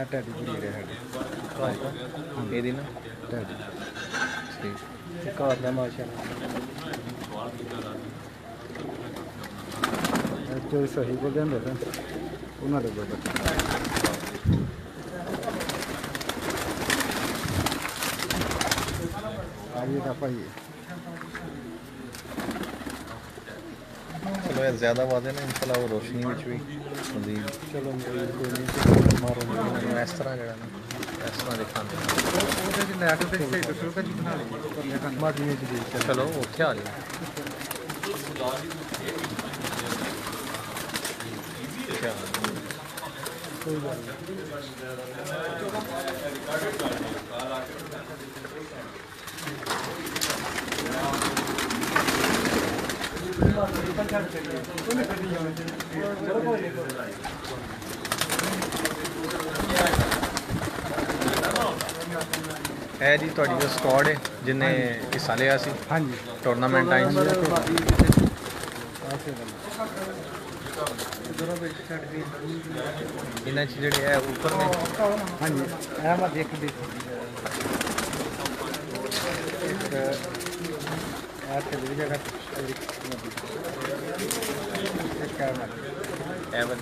Teddy buried है ये ना टैडी ठीक घर का माशाल्लाह जो सही को लेंदे थे उन्होंने कोल आइए का भाई चलो यार ज़्यादा बात है ना इंशाल्लाह वो रोशनी में भी मजीद चलो कोई नहीं मारो इस तरह जरा ना इस तरह दिखाते हैं ਉਹਦੇ ਚ ਲੈ ਕੇ ਤੇ ਸਹੀ ਦੱਸੋ ਕਿ ਬਣਾ ਲਈ ਮਾੜੀ ਜਿਹੀ ਜੀ चलो वो क्या लिया क्या ਕੋਈ ਗੱਲ ਨਹੀਂ है जी थोड़ी जो स्क्वाड है जिन्हें हिस्सा लिया सी हाँ जी टूर्नामेंट टाइम इन्हें जी है ऊपर में हाँ जी मैं देख दी एवन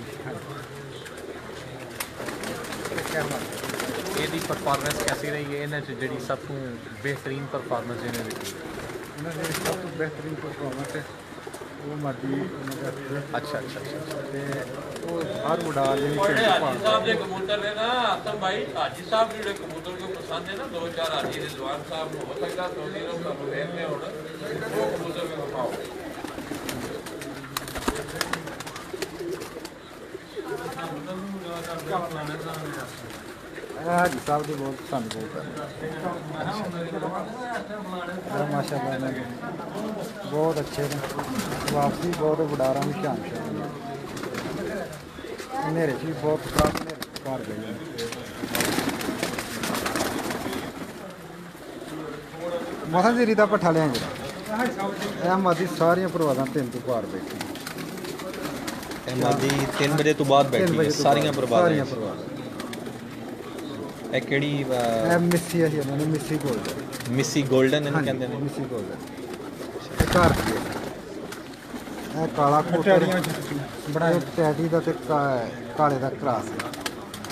ਇਹਦੀ परफॉर्मेंस कैसी रही है ਇਹਨਾਂ 'ਚ ਜਿਹੜੀ ਸਭ ਤੋਂ बेहतरीन परफॉर्मेंस ਇਹਨੇ ਦਿੱਤੀ उन्होंने सब तो बेहतरीन परफॉर्मेंस है वो मर्जी अच्छा अच्छा अच्छा ਤੇ ਉਹ ਹਰ ਉਡਾ ਦੇ ਹਾਜੀ ਸਾਹਿਬ ਦੇ ਕਬੂਤਰ ਨੇ ਨਾ ਆਤਮ ਭਾਈ ਹਾਜੀ ਸਾਹਿਬ ਜਿਹੜੇ ਕਬੂਤਰ ਨੂੰ ਪਸੰਦ ਹੈ ਨਾ ਦੋ ਚਾਰ ਹਾਜੀ ਰਿਜ਼ਵਾਨ ਸਾਹਿਬ ਨੂੰ ਹੋ ਸਕਦਾ ਤੁਸੀਂ ਲੋਕ ਤੁਹਾਨੂੰ ਦੇਖਦੇ ਹੁਣ ਉਹ ਕਬੂਤਰ ਵੀ ਵਿਖਾਓ हाजी साहब की बहुत पसंद बहुत है माशाल्लाह बहुत अच्छे ने वापसी बहुत बडारा भी शान नेरे भी बहुत घर गई मसा जीरी का भट्ठा लिया जरा मादी सारिया परवादा 3 तो पार बैठी ਮਾਦੀ 3 ਵਜੇ ਤੋਂ ਬਾਅਦ ਬੈਠੀ ਸਾਰੀਆਂ ਬਰਬਾਦ ਇਹ ਕਿਹੜੀ ਮਿੱਸੀ ਹੈ ਇਹਨਾਂ ਨੇ ਮਿੱਸੀ ਗੋਲਡਨ ਮਿੱਸੀ ਗੋਲਡਨ ਇਹਨੂੰ ਕਹਿੰਦੇ ਨੇ ਮਿੱਸੀ ਗੋਲਡਨ ਇਹ ਘਰ ਦੀ ਹੈ ਇਹ ਕਾਲਾ ਕੋਟੜੀਆਂ ਬੜਾ ਟੈਡੀ ਦਾ ਤੇ ਕਾਲੇ ਦਾ ਕਰਾਸ ਹੈ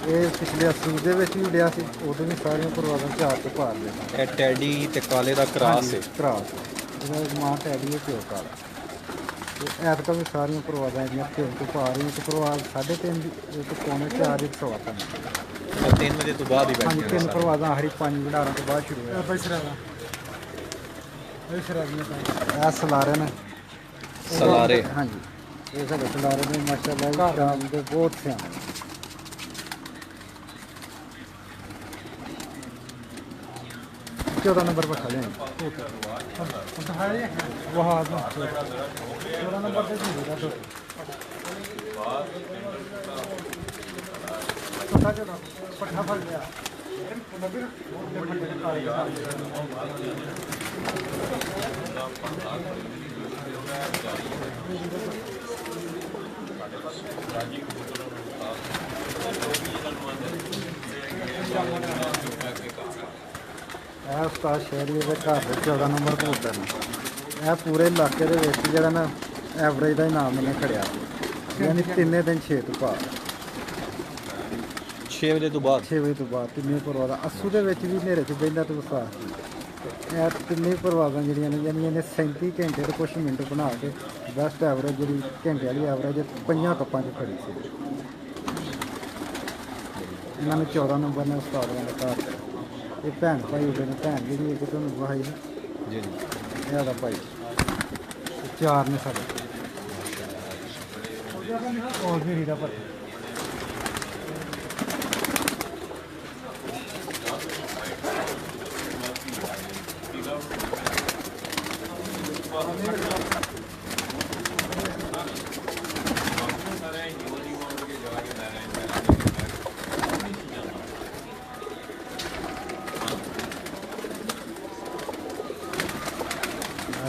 ਇਹ ਪਿਛਲੇ ਅਸੂਰ ਦੇ ਵਿੱਚ ਵੀ ਲਿਆ ਸੀ ਉਦੋਂ ਵੀ ਸਾਰੀਆਂ ਪਰਵਾਦਾਂ ਚਾਰ ਤੋਂ ਪਾਰ ਦੇ ਇਹ ਟੈਡੀ ਤੇ ਕਾਲੇ ਦਾ ਕਰਾਸ ਹੈ ਕਰਾਸ ਇਹਦਾ ਮਾਂ ਟੈਡੀ ਹੈ ਪਿਓ ਕਾਲਾ ਤੇ ਐਤਕਾਂ ਵੀ ਸਾਰੀਆਂ ਪਰਵਾਦਾਂ ਜਿਹੜੀਆਂ 3 ਤੋਂ ਪਾਰ ਰਹੀਆਂ ਤੇ ਪਰਵਾਦ 3.5 ਦੀ ਇੱਕ ਪੌਣੇ 4 ਇੱਕ ਸਵਾ ਤਾਂ 3 ਵਜੇ ਤੋਂ ਬਾਅਦ ਹੀ ਹਾਂਜੀ ਬੈਠੀ 3 ਪਰਵਾਦਾਂ ਹਰੀ 5 ਵਡਾਰਾਂ ਤੋਂ ਬਾਅਦ ਸ਼ੁਰੂ ਹੋਇਆ ਇਹ ਸਲਾਰੇ ਨੇ ਸਲਾਰੇ ਹਾਂਜੀ ਇਹ ਸਾਡੇ ਸਲਾਰੇ ਨੇ ਮਾਸ਼ਾਅੱਲਾ ਸ਼ਾਮ ਦੇ ਬਹੁਤ ਸਿਆਣੇ 14 नंबर पर खड़े हैं वहाँ 14 नंबर पे पट्ठा फल गया ਉਸਤਾਦ ਸ਼ਹਿਰੀ ਦੇ ਘਰ ਦੇ 14 ਨੰਬਰ ਕਬੂਤਰ ਨੇ ਇਹ ਪੂਰੇ ਇਲਾਕੇ ਦੇ ਵਿੱਚ ਜਿਹੜਾ ਨਾ ਐਵਰੇਜ ਦਾ ਇਨਾਮ ਮੈਨੇ ਖੜਿਆ ਯਾਨੀ 3 ਦਿਨ 6 ਤੋਂ ਬਾਅਦ 6 ਵਜੇ ਤੋਂ ਬਾਅਦ 6 ਵਜੇ ਤੋਂ ਬਾਅਦ ਤਿੰਨੇ ਪਰਵਾਦਾਂ ਅਸੂ ਦੇ ਵਿੱਚ ਵੀ ਹਨੇਰੇ 'ਚ ਬਹਿੰਦਾ ਤੇ ਵਿਸਾਖ ਇਹ ਤਿੰਨੇ ਪਰਵਾਦਾਂ ਜਿਹੜੀਆਂ ਨੇ ਯਾਨੀ ਇਹਨੇ 37 ਘੰਟੇ ਤੇ ਕੁਛ ਮਿੰਟ ਬਣਾ ਕੇ ਬੈਸਟ ਐਵਰੇਜ ਜਿਹੜੀ ਘੰਟੇ ਵਾਲੀ ਐਵਰੇਜ 5 ਕੱਪਾਂ 'ਚ ਖੜੀ ਸੀ ਇਹਨਾਂ ਨੇ 14 ਨੰਬਰ ਨੇ ਉਸਤਾਦ ਦੇ ਘਰ ਇਹ ਭੈਣ ਭਾਈ ਉਹਦੇ ਨੇ ਭੈਣ ਜਿਹੜੀ ਇੱਕ ਤੁਹਾਨੂੰ ਭਾਈ ਜੀ ਜੀ ਇਹ ਦਾ ਭਾਈ ਚਾਰ ਨੇ ਸਾਡੇ ਉਹ ਵੀ ਹੀਰਾ ਪਰ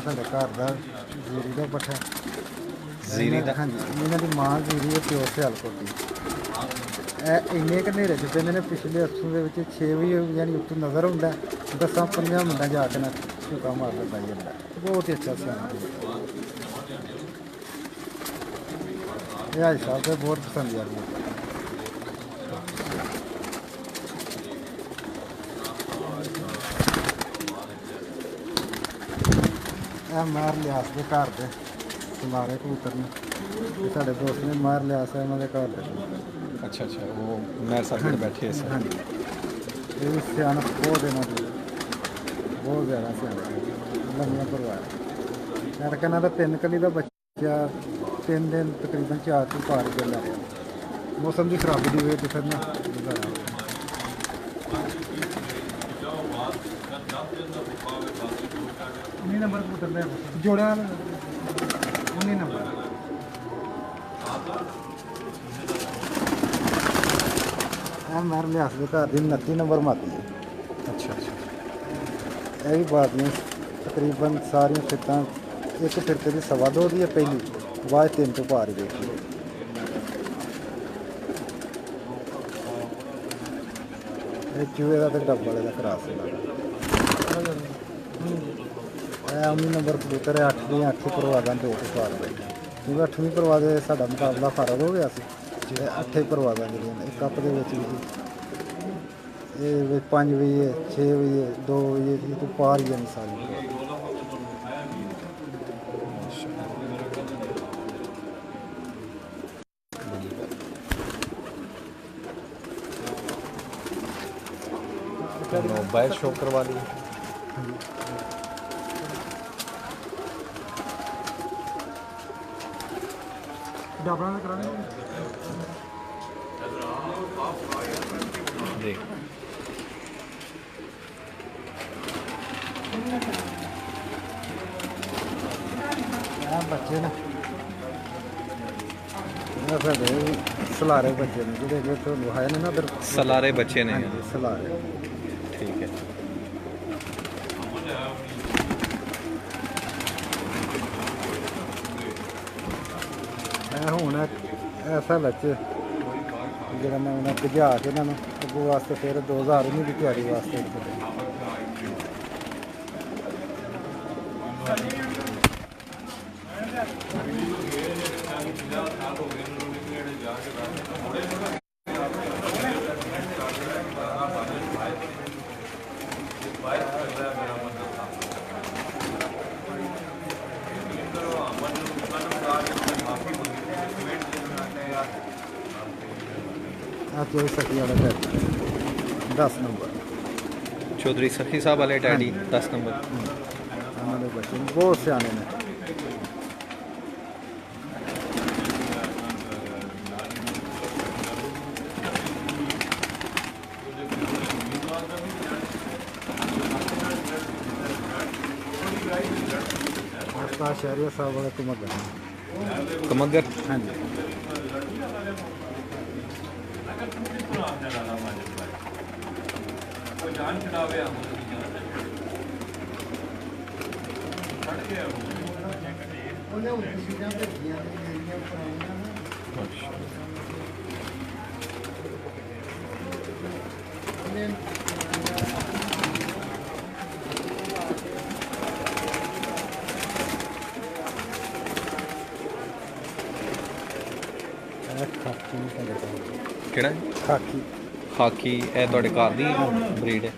ਸਾਡੇ ਘਰ ਦਾ ਜੀਰੀ ਦਾ ਪੱਠਾ ਜ਼ੀਰੀ ਦਾ ਹਾਂਜੀ ਇਹਨਾਂ ਦੀ ਮਾਂ ਜ਼ੀਰੀ ਹੈ, ਪਿਓ ਸਿਆਲਕੋਟ ਦੀ। ਇਹ ਇੰਨੇ ਕੁ ਹਨੇਰੇ 'ਚ ਪੈਂਦੇ ਨੇ, ਪਿਛਲੇ ਅਰਸੋਂ ਦੇ ਵਿੱਚ 6 ਵਜੇ ਯਾਨੀ ਉੱਤੋਂ ਨਜ਼ਰ ਹੁੰਦਾ, 10-15 ਮਿੰਟਾਂ ਜਾ ਕੇ ਨਾ ਝੁਕਾ ਮਾਰਦਾ ਪਾਈ ਜਾਂਦਾ। ਬਹੁਤ ਹੀ ਅੱਛਾ ਸਿਆਣਾ ਇਹ ਹਾਜੀ ਸਾਹਿਬ ਤੇ ਬਹੁਤ ਪਸੰਦ ਆ ਰਹੀ ਹੈ। ਇਹ ਮਾਰ ਲਿਆਸ ਦੇ ਘਰ ਦੇ ਸਮਾਰੇ ਕਬੂਤਰ ਨੇ, ਇਹ ਸਾਡੇ ਦੋਸਤ ਨੇ ਮਾਰ ਲਿਆਸ ਹੈ ਉਹਨਾਂ ਦੇ ਘਰ ਦੇ। ਅੱਛਾ ਅੱਛਾ, ਉਹ ਮੈਰ ਸਾਹਿਬ ਤੇ ਬੈਠੇ ਸੀ। ਹਾਂਜੀ ਇਹ ਵੀ ਸਿਆਣਪ ਬਹੁਤ ਇਹਨਾਂ ਦੀ, ਬਹੁਤ ਜ਼ਿਆਦਾ ਸਿਆਣਪ ਲੰਮੀਆਂ ਪਰਿਵਾਰ। ਮੈਂ ਕਹਿੰਦਾ ਤਾਂ 3 ਕਲੀ ਦਾ ਬੱਚਾ 3 ਦਿਨ ਤਕਰੀਬਨ 4 ਤੋਂ ਪਾਰ ਕੇ ਲੈ ਰਿਹਾ। ਮੌਸਮ ਦੀ ਖਰਾਬੀ ਦੀ ਵਜ੍ਹਾ ਤੋਂ ਫਿਰ ਨਾ ਗੁਜ਼ਾਰਾ ਹੋ ਗਿਆ। उन्हीं नंबर पर उतर रहे जोड़ा उन्हीं नंबर मार लिया घर की 29 नंबर माती है। अच्छा अच्छा, यह भी बात नहीं, तकरीबन सारिया फिरता एक फिरते की 2.25 की है पहली, बाद 3 तो पार गई। चूहे का तो डब वाले का क्रॉस है। 19 नंबर कबूतर है, 8वीं 8 परवादा 2 तो पार गई, क्योंकि 8वीं परवादे साडा मुकाबला फारग हो गया सी। 8 परवादा जी एक कप के भी 5 वजे 6 वजे 2 वजे तो पार ही नहीं सारी। मोबाइल शो करवा ली। डाबरा में कराने देख बच्चे ना साढ़े सलारे बच्चे ने जो तो है ना उधर सलारे बच्चे ने। सलारे ठीक है। ਹੁਣ ਐਸਾ ਬੱਚੇ ਜਿਹੜਾ ਮੈਂ ਉਹਨਾਂ ਭਜਾ ਕੇ ਇਹਨਾਂ ਨੂੰ ਅੱਗੋਂ ਵਾਸਤੇ ਫਿਰ 2019 ਦੀ ਤਿਆਰੀ ਵਾਸਤੇ चौधरी सखी वाला टैडी 10 नंबर। चौधरी सखी साहब वाले टैडी 10 नंबर। हमारे बच्चे बहुत सियाने ने। शहरिया साहब वाला कमगर कमगर। हाँ जी जान छड़ावे ਕਿਹੜਾ खाकी ਖਾਕੀ? ਇਹ ਤੁਹਾਡੇ ਘਰ ਦੀ ਬਰੀਡ ਹੈ?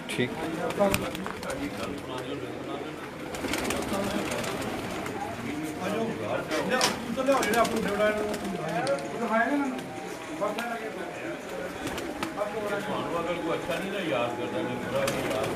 ठीक। अगर कोई अच्छा नहीं ना याद करता नहीं बुरा नहीं याद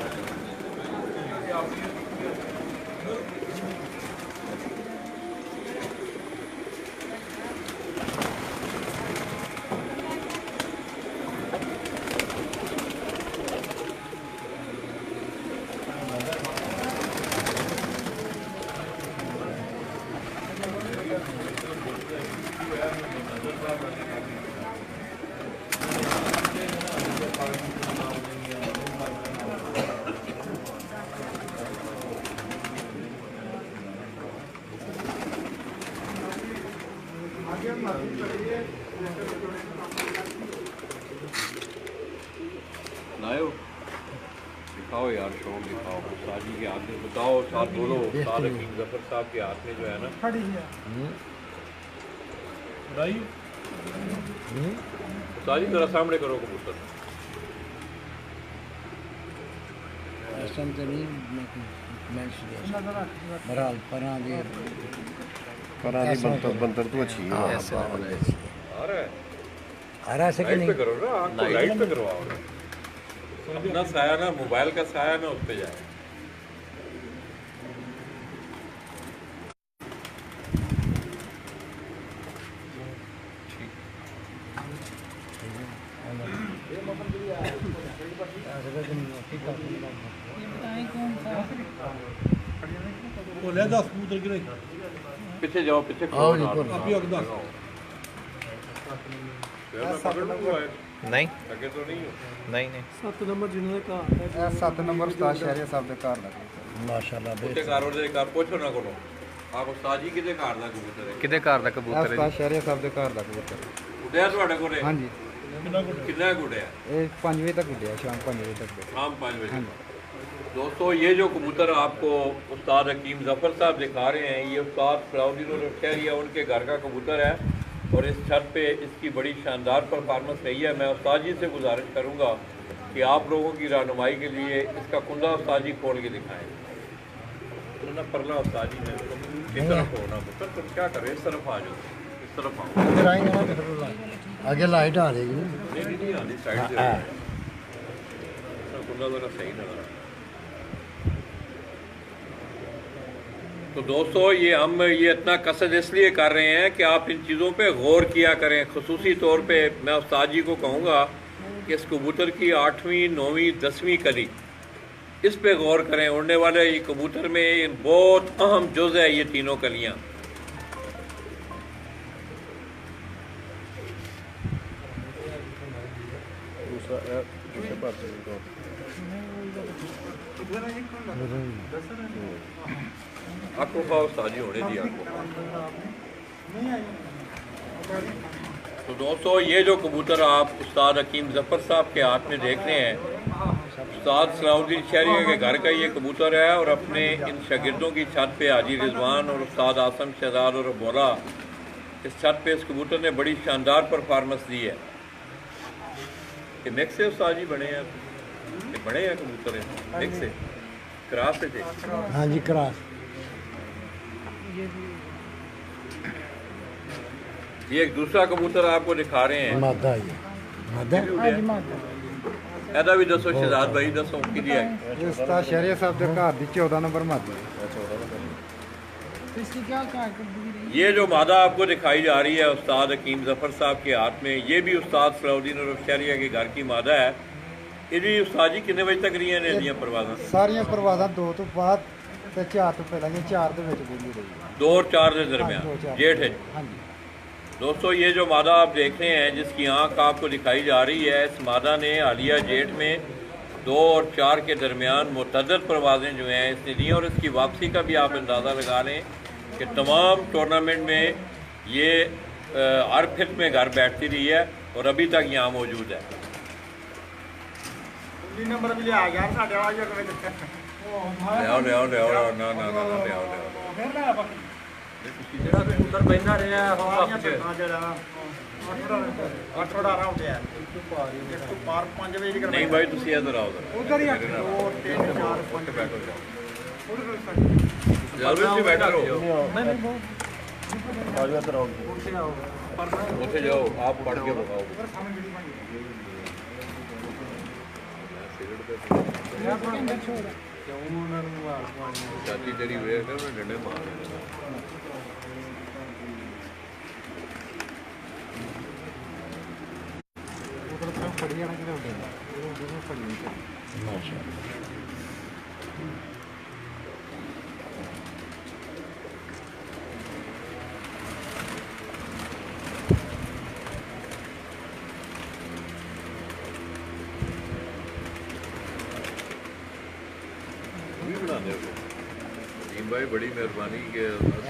लायो दिखाओ यार, शौक दिखाओ साजी के हाथ में, बताओ साथ बोलो उस्ताद हकीम जफर साहब के हाथ में जो है ना साजी जरा सामने करो कबूतर। बंतर तो अच्छी है। आ रहा है, लाइट पे करो ना, आँख को लाइट पे करवाओ ना। अपना साया ना, मोबाइल का साया ना उस पे जाए। पीछे जाओ, पीछे खड़ो ना। नहीं लगे तो नहीं हो। नहीं नहीं 7 नंबर उस्ताद शहरिया साहब के घर माशाल्लाह ਉੱਤੇ ਘਰ ਉਹਦੇ ਘਰ ਪੁੱਛੋ ਨਾ ਕੋਲੋਂ ਆਪ ਉਸਤਾਦ ਜੀ ਕਿਹਦੇ ਘਰ ਦਾ ਕਬੂਤਰ ਹੈ? किदे घर दा कबूतर है ਉਸਤਾਦ ਸ਼ਹਿਰਿਆ ਸਾਹਿਬ ਦੇ ਘਰ ਦਾ ਕਬੂਤਰ ਉੱਡਿਆ ਤੁਹਾਡੇ ਕੋਲੇ? ਹਾਂਜੀ कितना गुड़िया? ਇਹ 5 ਵਜੇ ਤੱਕ ਉੱਡਿਆ, ਸ਼ਾਮ 5 ਵਜੇ ਤੱਕ। शाम 5 बजे। दोस्तों ये जो कबूतर आपको उस्ताद हकीम जफर साहब दिखा रहे हैं, ये उस्ताद सलाउद्दीन और खैरिया उनके घर का कबूतर है और इस छत पे इसकी बड़ी शानदार परफॉर्मेंस रही है। मैं उस्ताद जी से गुजारिश करूँगा कि आप लोगों की रहनुमाई के लिए इसका कुंदा उस्ताद जी खोल के दिखाएँ। ना परला उस्ताद जी ने किस तरफ होना पुत्र, तुम क्या करें, इस तरफ आ जाओ, इस तरफ आओ। आगे लाइट आ रही है। नहीं आधी साइड से कुंदा जरा सही नजर आ। तो दोस्तों ये हम ये इतना कसद इसलिए कर रहे हैं कि आप इन चीज़ों पे गौर किया करें। खुसूसी तौर पे मैं उस्ताद जी को कहूँगा कि इस कबूतर की 8वीं 9वीं 10वीं कली इस पे गौर करें। उड़ने वाले ये कबूतर में बहुत अहम जुज़ है ये तीनों कलियाँ। आपको खाओ साजी होने दिया आपको। तो दोस्तों ये जो कबूतर आप उस्ताद हकीम जफर साहब के हाथ में देख रहे हैं, उस्ताद सलाउद्दीन शहरिया के घर का ये कबूतर है और अपने इन शागिर्दों की छत पे हाजी रिजवान और उस्ताद आसम शहजाद और बोला इस छत पे इस कबूतर ने बड़ी शानदार परफॉर्मेंस दी है। कि मिक्स से उस्ताद जी बने हैं, ये बड़े हैं कबूतर हैं मिक्स से, क्रास से थे। हाँ जी क्रास। ये एक दूसरा कबूतर आपको दिखा रहे हैं, मादा है मादा। ऐदा भी दसो शहजाद भाई, दसो की दिया है। ये उस्ताद शहरिया साहब के घर दी 14 नंबर मादा। ये जो मादा आपको दिखाई जा रही है उस्ताद हकीम जफर साहब के हाथ में, ये भी उस्ताद सलाउद्दीन और शहरिया के घर की मादा है। ये उस्ताद जी कितने बजे तक रही है इहदियां परवाज़ां? सारियां परवाज़ां 2 तो बाद ते 4 तो पहला, ये 4 ਦੇ ਵਿੱਚ बोली रही 2 और 4 के दरमियान जेठ है। हाँ जी। दोस्तों ये जो मादा आप देख रहे हैं जिसकी आंख आपको दिखाई जा रही है, इस मादा ने हालिया जेठ में 2 और 4 के दरमियान मुतअद्दिद परवाज़ें जो हैं इसने दी और इसकी वापसी का भी आप अंदाज़ा लगा लें कि तमाम टूर्नामेंट में ये हर फिट में घर बैठती रही है और अभी तक यहाँ मौजूद है। नंबर भी आ गया साढ़े वाला जो ले आओ ना ना ले आओ ਜਿਹੜਾ ਕਬੂਤਰ ਬੈਠਾ ਰਿਹਾ ਹਵਾ ਜਿਹੜਾ 8 ਰਾਉਂਡ ਹੈ ਇਸ ਤੋਂ ਪਾਰ 5 ਵਜੇ ਦੀ नहीं भाई तुसी इधर आओ जरा, ਉਧਰ ਹੀ 2 3 4 5 बैठो जरूर से बैठा रहो, उठे जाओ आप पढ़ के बताओ। चाची तेरी वेयर कर मैं डंडे मार ਫੜੀ ਜਾਣਾ ਕਿਤੇ ਉੱਡੇ ਉਹ ਫੜੀ ਨਹੀਂ ਮਾਸ਼ਾਅੱਲਾ। भाई बड़ी मेहरबानी के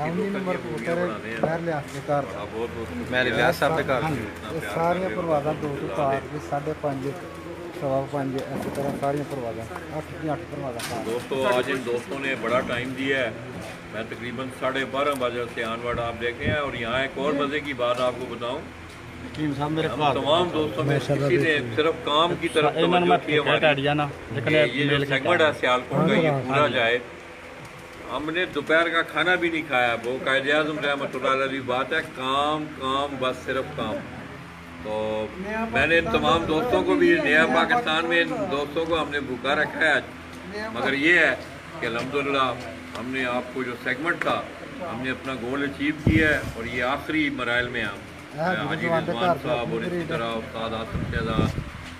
ਐਵੇਂ ਨੰਬਰ ਕਬੂਤਰ ਬਾਹਰ ਲਿਆ ਕੇ ਘਰ बहुत बहुत मैं रियाज साहब के घर ਇਹ ਸਾਰੀਆਂ ਪਰਵਾਜ਼ਾਂ 2 ਤੋਂ ਪਾਰ ਕੇ 5.5 ਸਵਾ 5 ਇਸੇ ਤਰ੍ਹਾਂ ਸਾਰੀਆਂ ਪਰਵਾਜ਼ਾਂ 8 ਦੀ 8 ਪਰਵਾਜ਼ਾਂ ਪਾਰ दोस्तों आज इन दोस्तों ने बड़ा टाइम दिया है। मैं तकरीबन 12:30 बजे से आनवर्ड आप देखे हैं। और यहाँ एक और मज़े की बात आपको बताऊँ, हम तमाम दोस्तों में किसी ने सिर्फ काम की तरफ तवज्जो की हमारी कि ये जो सेगमेंट है सियालकोट का ये पूरा जाए। हमने दोपहर का खाना भी नहीं खाया। वो कायद-ए-आज़म रहमतुल्लाह अलैह की बात है, काम काम बस सिर्फ काम। तो मैंने इन तमाम दोस्तों को भी नया पाकिस्तान में इन दोस्तों को हमने भूखा रखा है आज। मगर ये है कि अल्हम्दुलिल्लाह हमने आपको जो सेगमेंट था हमने अपना गोल अचीव किया है। और ये आखिरी मराइल में हम हाजी रिजवान साहब और इसी तरह उस्ताद आसिम शहजाद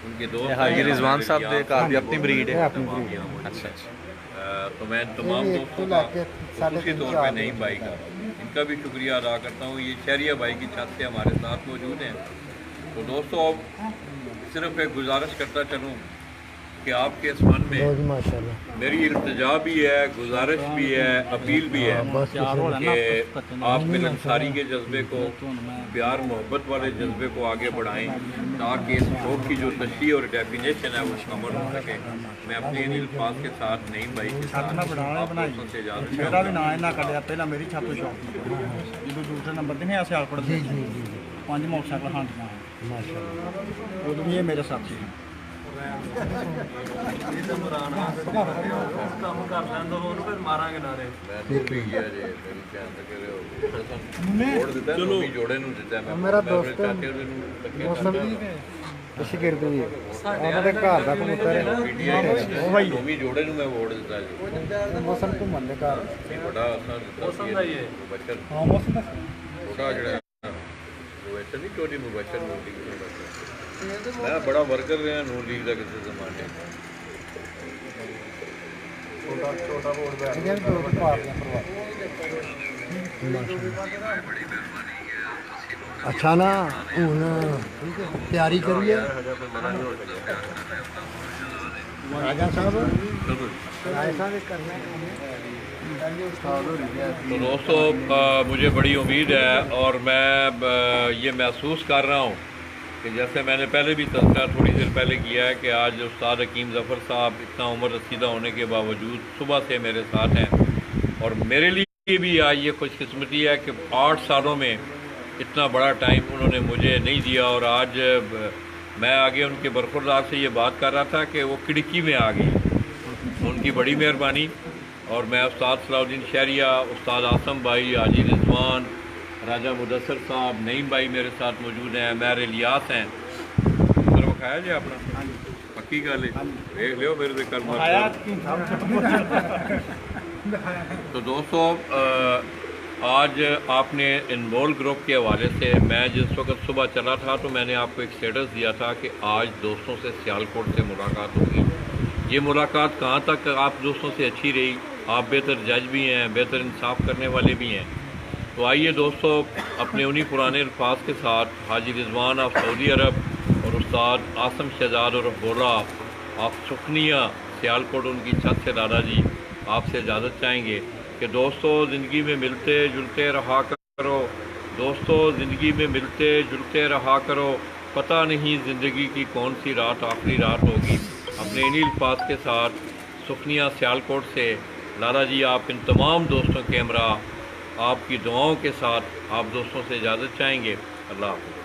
उनके दोस्त हाजी रिजवान साहब के घर भी अपनी ब्रीड है। अच्छा अच्छा। तो मैं तमाम दोस्तों का खुशी तौर पे नईम भाई का इनका भी शुक्रिया अदा करता हूँ। ये शहरिया भाई की छत से हमारे साथ मौजूद हैं। तो दोस्तों सिर्फ एक गुजारिश करता चलूँ कि आपके इस मन में माशाल्लाह मेरी इल्तिजा भी है, गुजारिश भी है, अपील भी है कि आप मिलनसारी के जज्बे को, प्यार मोहब्बत वाले जज्बे को आगे बढ़ाएं ताकि इस शो की जो तशरीह और डेफिनेशन है वो मुकम्मल हो सके। मैं अपने इन अल्फाज के साथ नईम भाई के साथ आप दोस्तों से इजाज़त मेरा भी ना इन्ना कटिया पहला मेरी छत शौक जो दूसरे नंबर ते नहीं सियालकोट जी जी जी 5 मोटरसाइकिल हांडियां माशाल्लाह वो भी ये मेरे साथी हैं। चलो जोड़े नूं दिता मैं मेरा दोस्त मौसम भी ਸ਼ਗਿਰਦ ਵੀ ਉਹਨਾਂ ਦੇ ਘਰ ਦਾ ਕਬੂਤਰ ਹੈ ਉਹ ਭਾਈ ਦੋਵੇਂ ਜੋੜੇ ਨੂੰ ਮੈਂ ਵੋਟ ਦਿੱਤਾ ਜੀ। ਮੌਸਮ ਘੁੰਮਣ ਦੇ ਘਰ ਬੜਾ ਅਸਾਂ ਮੌਸਮ ਦਾ ਹੀ ਹੈ ਬੱਚਰ ਹਾਂ ਮੌਸਮ ਦਾ ਛੋਟਾ ਜਿਹੜਾ ਉਹ ਐਸਾ ਨਹੀਂ ਚੋਰੀ ਮੁਬਸ਼ਰ ਨੂੰ मैं बड़ा वर्कर रहा नूर लीग का किसी जमाने ਇਹਨਾਂ ਦੋ ਪਾਰਟੀਆਂ ਪਰਵਾ अच्छा ना हूँ तैयारी करिए राजा साहब ऐसा भी करना तो दोस्तों मुझे बड़ी उम्मीद है और मैं ये महसूस कर रहा हूँ कि जैसे मैंने पहले भी तज़किरा थोड़ी देर पहले किया है कि आज उस्ताद हकीम ज़फ़र साहब इतना उम्र रसीदा होने के बावजूद सुबह से मेरे साथ हैं। और मेरे लिए भी आज ये खुशकिस्मती है कि 8 सालों में इतना बड़ा टाइम उन्होंने मुझे नहीं दिया। और आज मैं आगे उनके बरखुरदार से ये बात कर रहा था कि वो खिड़की में आ गई। उनकी बड़ी मेहरबानी। और मैं उस्ताद सलाउद्दीन शहरिया, उस्ताद आसम भाई, हाजी रिजवान, राजा मुदस्सर साहब, नईम भाई मेरे साथ मौजूद हैं, मेरे इलियास हैं। सर विखाया जी अपना पक्की गल है देख लियो मेरे से कल तो दोस्तों आज आपने इनवॉल ग्रुप के हवाले से मैं जिस वक्त सुबह चला था तो मैंने आपको एक स्टेटस दिया था कि आज दोस्तों से सियालकोट से मुलाकात होगी। ये मुलाकात कहाँ तक आप दोस्तों से अच्छी रही, आप बेहतर जज भी हैं, बेहतर इंसाफ करने वाले भी हैं। तो आइए दोस्तों अपने उन्हीं पुराने अल्फाज के साथ हाजी रिजवान ऑफ सऊदी अरब और उस्ताद आसम शहजाद और बोला आप सुखनिया सियालकोट उनकी छत से दादा जी आपसे इजाज़त चाहेंगे कि दोस्तों ज़िंदगी में मिलते जुलते रहा करो, दोस्तों ज़िंदगी में मिलते जुलते रहा करो, पता नहीं ज़िंदगी की कौन सी रात आखिरी रात होगी। अपने इन्हीं अल्फाज के साथ सुखनिया सियालकोट से लाला जी आप इन तमाम दोस्तों के हमरा आपकी दुआओं के साथ आप दोस्तों से इजाज़त चाहेंगे। अल्लाह हाफ़िज़।